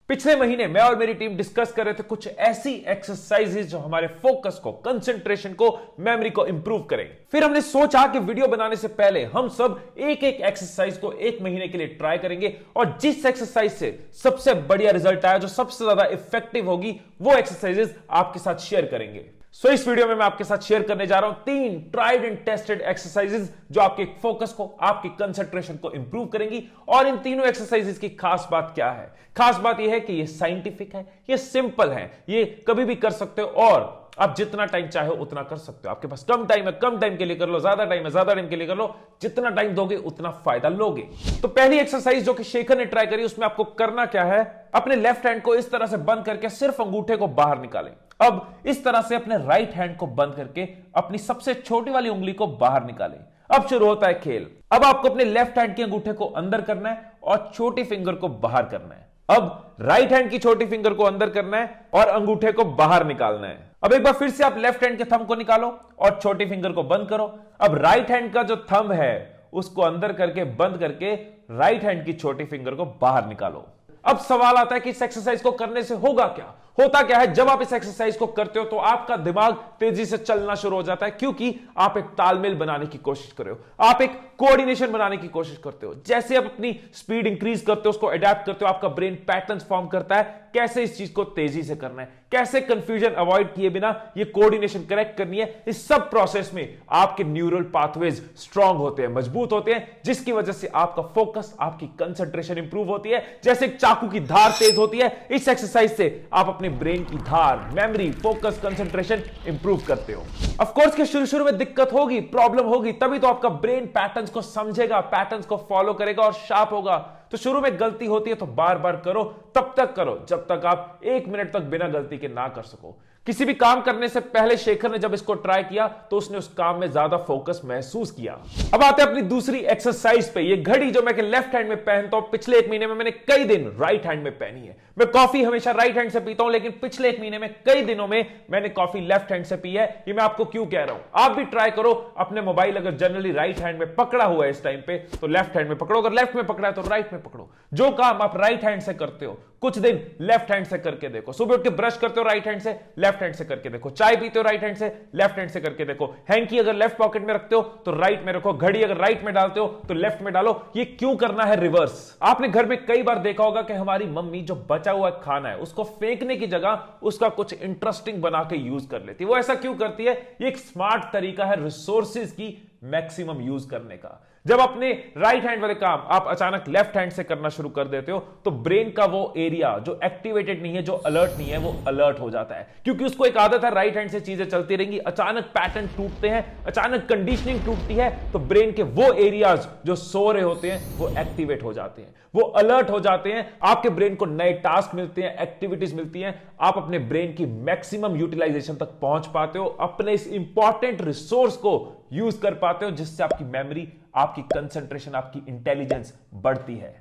पिछले महीने मैं और मेरी टीम डिस्कस कर रहे थे कुछ ऐसी एक्सरसाइजेज जो हमारे फोकस को, कंसंट्रेशन को, मेमोरी को इंप्रूव करेंगे। फिर हमने सोचा कि वीडियो बनाने से पहले हम सब एक एक एक्सरसाइज को एक महीने के लिए ट्राई करेंगे और जिस एक्सरसाइज से सबसे बढ़िया रिजल्ट आया, जो सबसे ज्यादा इफेक्टिव होगी, वो एक्सरसाइजेज आपके साथ शेयर करेंगे। सो इस वीडियो में मैं आपके साथ शेयर करने जा रहा हूं 3 ट्राइड एंड टेस्टेड एक्सरसाइजेज जो आपके फोकस को, आपकी कंसंट्रेशन को इंप्रूव करेंगी। और इन तीनों एक्सरसाइजेज की खास बात क्या है? खास बात यह है कि ये साइंटिफिक है, ये सिंपल है, ये कभी भी कर सकते हो और आप जितना टाइम चाहे उतना कर सकते हो। आपके पास कम टाइम है, कम टाइम के लिए कर लो, ज्यादा टाइम है, ज्यादा टाइम के लिए कर लो। जितना टाइम दोगे उतना फायदा लोगे। तो पहली एक्सरसाइज जो कि शेखर ने ट्राई करी, उसमें आपको करना क्या है, अपने लेफ्ट हैंड को इस तरह से बंद करके सिर्फ अंगूठे को बाहर निकालें। अब इस तरह से अपने राइट हैंड को बंद करके अपनी सबसे छोटी वाली उंगली को बाहर निकालें। अब शुरू होता है खेल। अब आपको अपने लेफ्ट हैंड के अंगूठे को अंदर करना है और छोटी फिंगर को बाहर करना है। अब राइट हैंड की छोटी फिंगर को अंदर करना है और अंगूठे को बाहर निकालना है। अब एक बार फिर से आप लेफ्ट हैंड के थंब को निकालो और छोटी फिंगर को बंद करो। अब राइट हैंड का जो थंब है उसको अंदर करके बंद करके राइट हैंड की छोटी फिंगर को बाहर निकालो। अब सवाल आता है कि इस एक्सरसाइज को करने से होगा क्या? होता क्या है, जब आप इस एक्सरसाइज को करते हो तो आपका दिमाग तेजी से चलना शुरू हो जाता है, क्योंकि आप एक तालमेल बनाने की कोशिश कर रहे हो, आप एक कोऑर्डिनेशन बनाने की कोशिश करते हो। जैसे आप अपनी स्पीड इंक्रीज करते हो, उसको अडेप्ट करते हो, आपका ब्रेन पैटर्न्स फॉर्म करता है कैसे इस चीज को तेजी से करना है, कैसे कंफ्यूजन अवॉइड किए बिना ये कोऑर्डिनेशन करेक्ट करनी है। इस सब प्रोसेस में आपके न्यूरल पाथवेज स्ट्रांग होते हैं, मजबूत होते हैं, जिसकी वजह से आपका फोकस, आपकी कंसंट्रेशन इंप्रूव होती है। जैसे एक चाकू की धार तेज होती है, इस एक्सरसाइज से आप अपने ब्रेन की धार, मेमोरी, फोकस, कंसंट्रेशन इंप्रूव करते हो। ऑफ कोर्स के शुरू में दिक्कत होगी, प्रॉब्लम होगी, तभी तो आपका ब्रेन पैटर्न्स को समझेगा, पैटर्न्स को फॉलो करेगा और शार्प होगा। तो शुरू में गलती होती है तो बार बार करो, तब तक करो जब तक आप 1 मिनट तक बिना गलती के ना कर सको। किसी भी काम करने से पहले शेखर ने जब इसको ट्राई किया तो उसने उस काम में ज्यादा फोकस महसूस किया। अब आते हैं अपनी दूसरी एक्सरसाइज पे। ये घड़ी जो मैं लेफ्ट हैंड में पहनता हूं, पिछले 1 महीने में मैंने कई दिन राइट हैंड में पहनी है। मैं कॉफी हमेशा राइट हैंड से पीता हूं, लेकिन पिछले 1 महीने में कई दिनों में मैंने कॉफी लेफ्ट हैंड से पी है। ये मैं आपको क्यों कह रहा हूं, आप भी ट्राई करो। अपने मोबाइल अगर जनरली राइट हैंड में पकड़ा हुआ है इस टाइम पे, तो लेफ्ट हैंड में पकड़ो, अगर लेफ्ट में पकड़ा है तो राइट में पकड़ो। जो काम आप राइट हैंड से करते हो कुछ दिन लेफ्ट हैंड से करके देखो। सुबह उठ के ब्रश करते हो राइट हैंड से, लेफ्ट हैंड से करके देखो। चाय पीते हो राइट हैंड से, लेफ्ट हैंड से करके देखो। हैंकी अगर लेफ्ट पॉकेट में रखते हो तो राइट में रखो। घड़ी अगर राइट में डालते हो तो लेफ्ट में डालो। ये क्यों करना है रिवर्स? आपने घर में कई बार देखा होगा कि हमारी मम्मी जो बचा हुआ खाना है उसको फेंकने की जगह उसका कुछ इंटरेस्टिंग बना के यूज कर लेती है। वो ऐसा क्यों करती है? ये एक स्मार्ट तरीका है रिसोर्सेज की मैक्सिमम यूज करने का। जब अपने राइट हैंड वाले काम आप अचानक लेफ्ट हैंड से करना शुरू कर देते हो तो ब्रेन का वो एरिया जो एक्टिवेटेड नहीं है, जो अलर्ट नहीं है, वो अलर्ट हो जाता है, क्योंकि उसको एक आदत है राइट हैंड से चीजें चलती रहेंगी। अचानक पैटर्न टूटते हैं, अचानक कंडीशनिंग टूटती है, तो ब्रेन के वो एरियाज जो सो रहे होते हैं वो एक्टिवेट हो जाते हैं, वो अलर्ट हो जाते हैं। आपके ब्रेन को नए टास्क मिलते हैं, एक्टिविटीज मिलती हैं, आप अपने ब्रेन की मैक्सिमम यूटिलाइजेशन तक पहुंच पाते हो, अपने इस इंपॉर्टेंट रिसोर्स को यूज कर पाते हो, जिससे आपकी मेमोरी, आपकी कंसंट्रेशन, आपकी इंटेलिजेंस बढ़ती है।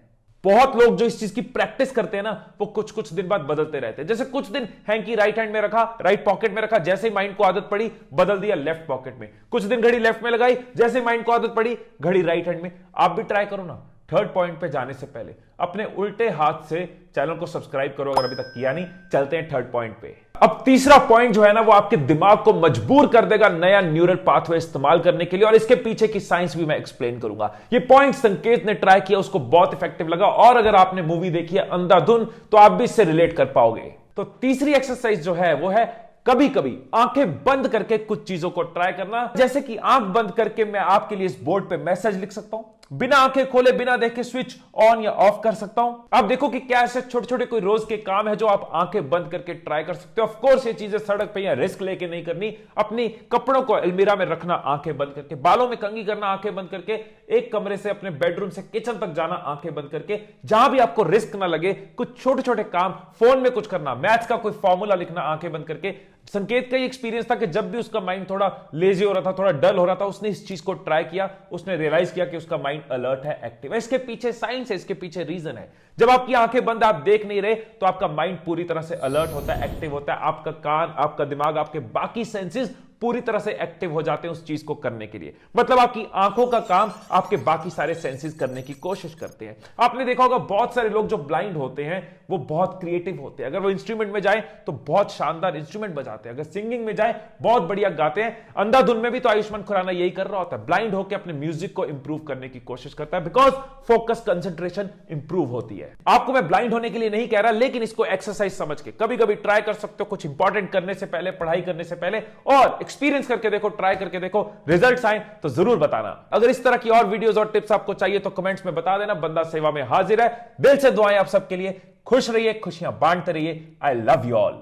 बहुत लोग जो इस चीज की प्रैक्टिस करते हैं ना, वो कुछ कुछ दिन बाद बदलते रहते हैं। जैसे कुछ दिन हैंकी राइट हैंड में रखा, राइट पॉकेट में रखा, जैसे ही माइंड को आदत पड़ी बदल दिया लेफ्ट पॉकेट में। कुछ दिन घड़ी लेफ्ट में लगाई, जैसे माइंड को आदत पड़ी घड़ी राइट हैंड में। आप भी ट्राई करो ना। थर्ड पॉइंट पे जाने से पहले अपने उल्टे हाथ से चैनल को सब्सक्राइब करो अगर अभी तक किया नहीं। चलते हैं थर्ड पॉइंट पे। अब तीसरा पॉइंट जो है ना, वो आपके दिमाग को मजबूर कर देगा नया न्यूरल पाथवे इस्तेमाल करने के लिए, और इसके पीछे की साइंस भी मैं एक्सप्लेन करूंगा। ये पॉइंट संकेत ने ट्राई किया, उसको बहुत इफेक्टिव लगा, और अगर आपने मूवी देखी है अंधाधुन तो आप भी इससे रिलेट कर पाओगे। तो तीसरी एक्सरसाइज जो है वो है कभी कभी आंखें बंद करके कुछ चीजों को ट्राई करना। जैसे कि आंख बंद करके मैं आपके लिए इस बोर्ड पे मैसेज लिख सकता हूं, बिना आंखें खोले, बिना देखे स्विच ऑन या ऑफ कर सकता हूं। आप देखो कि क्या ऐसे छोटे छोटे कोई रोज के काम है जो आप आंखें बंद करके ट्राई कर सकते हो। ऑफ कोर्स ये चीजें सड़क पे या रिस्क लेके नहीं करनी। अपनी कपड़ों को अलमीरा में रखना आंखें बंद करके, बालों में कंघी करना आंखें बंद करके, एक कमरे से अपने बेडरूम से किचन तक जाना आंखें बंद करके। जहां भी आपको रिस्क ना लगे, कुछ छोटे छोटे काम, फोन में कुछ करना, मैथ्स का कोई फॉर्मूला लिखना आंखें बंद करके। संकेत का ये एक्सपीरियंस था कि जब भी उसका माइंड थोड़ा लेजी हो रहा था, थोड़ा डल हो रहा था, उसने इस चीज को ट्राई किया, उसने रियलाइज किया कि उसका माइंड अलर्ट है, एक्टिव है। इसके पीछे साइंस है, इसके पीछे रीजन है। जब आपकी आंखें बंद, आप देख नहीं रहे, तो आपका माइंड पूरी तरह से अलर्ट होता है, एक्टिव होता है। आपका कान, आपका दिमाग, आपके बाकी सेंसेस पूरी तरह से एक्टिव हो जाते हैं उस चीज को करने के लिए। मतलब आपकी आंखों का काम आपके बाकी सारे सेंसेस करने की कोशिश करते हैं। आपने देखा होगा बहुत सारे लोग जो ब्लाइंड होते हैं वो बहुत क्रिएटिव होते हैं। अगर वो इंस्ट्रूमेंट में जाए तो बहुत शानदार इंस्ट्रूमेंट बजाते हैं, अगर सिंगिंग में जाए बहुत बढ़िया गाते हैं। अंधाधुन में भी तो आयुष्मान खुराना यही कर रहा होता है, ब्लाइंड होकर अपने म्यूजिक को इंप्रूव करने की कोशिश करता है, बिकॉज फोकस कंसंट्रेशन इंप्रूव होती है। आपको मैं ब्लाइंड होने के लिए नहीं कह रहा, लेकिन इसको एक्सरसाइज समझ के कभी कभी ट्राई कर सकते हो, कुछ इंपॉर्टेंट करने से पहले, पढ़ाई करने से पहले, और एक्सपीरियंस करके देखो, ट्राई करके देखो, रिजल्ट्स आए तो जरूर बताना। अगर इस तरह की और वीडियोस और टिप्स आपको चाहिए तो कमेंट्स में बता देना, बंदा सेवा में हाजिर है। दिल से दुआएं आप सबके लिए, खुश रहिए, खुशियां बांटते रहिए। I love you all.